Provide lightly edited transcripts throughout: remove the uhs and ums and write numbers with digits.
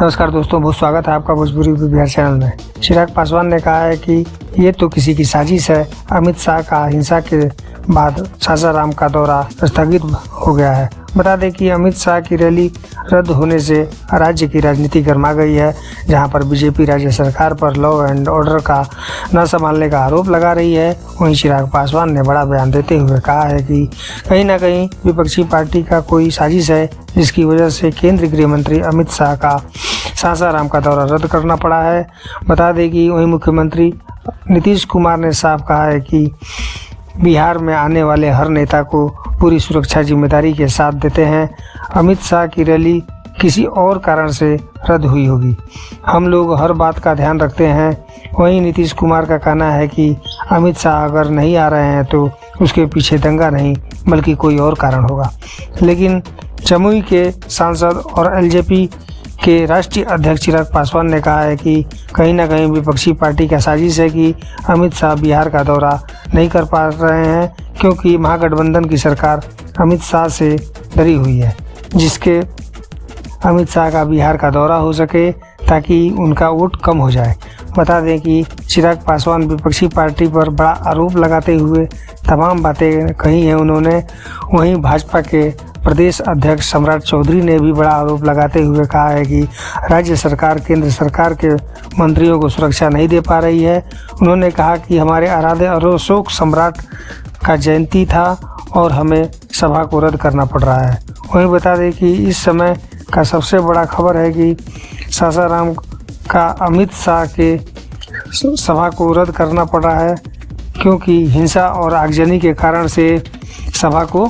नमस्कार दोस्तों, बहुत स्वागत है आपका भोजपुरी बिहार चैनल में। चिराग पासवान ने कहा है कि ये तो किसी की साजिश है। अमित शाह का हिंसा के बाद सासाराम का दौरा स्थगित हो गया है। बता दें कि अमित शाह की रैली रद्द होने से राज्य की राजनीति गर्मा गई है, जहां पर बीजेपी राज्य सरकार पर लॉ एंड ऑर्डर का न संभालने का आरोप लगा रही है। वहीं चिराग पासवान ने बड़ा बयान देते हुए कहा है कि कहीं न कहीं विपक्षी पार्टी का कोई साजिश है, जिसकी वजह से केंद्रीय गृह मंत्री अमित शाह का सासाराम का दौरा रद्द करना पड़ा है। बता दें कि वहीं मुख्यमंत्री नीतीश कुमार ने साफ कहा है कि बिहार में आने वाले हर नेता को पूरी सुरक्षा जिम्मेदारी के साथ देते हैं। अमित शाह की रैली किसी और कारण से रद्द हुई होगी, हम लोग हर बात का ध्यान रखते हैं। वहीं नीतीश कुमार का कहना है कि अमित शाह अगर नहीं आ रहे हैं तो उसके पीछे दंगा नहीं बल्कि कोई और कारण होगा। लेकिन जमुई के सांसद और एलजेपी के राष्ट्रीय अध्यक्ष चिराग पासवान ने कहा है कि कहीं न कहीं विपक्षी पार्टी का साजिश है कि अमित शाह बिहार का दौरा नहीं कर पा रहे हैं, क्योंकि महागठबंधन की सरकार अमित शाह से डरी हुई है, जिसके अमित शाह का बिहार का दौरा हो सके ताकि उनका वोट कम हो जाए। बता दें कि चिराग पासवान विपक्षी पार्टी पर बड़ा आरोप लगाते हुए तमाम बातें कही हैं उन्होंने। वहीं भाजपा के प्रदेश अध्यक्ष सम्राट चौधरी ने भी बड़ा आरोप लगाते हुए कहा है कि राज्य सरकार केंद्र सरकार के मंत्रियों को सुरक्षा नहीं दे पा रही है। उन्होंने कहा कि हमारे आराध्य अशोक सम्राट का जयंती था और हमें सभा को रद्द करना पड़ रहा है। वहीं बता दें कि इस समय का सबसे बड़ा खबर है कि सासाराम का अमित शाह के सभा को रद्द करना पड़ रहा है, क्योंकि हिंसा और आगजनी के कारण से सभा को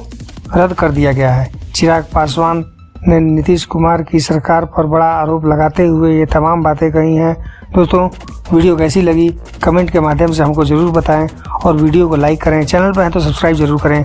रद्द कर दिया गया है। चिराग पासवान ने नीतीश कुमार की सरकार पर बड़ा आरोप लगाते हुए ये तमाम बातें कही हैं। दोस्तों, वीडियो कैसी लगी कमेंट के माध्यम से हमको ज़रूर बताएं और वीडियो को लाइक करें। चैनल पर हैं तो सब्सक्राइब जरूर करें।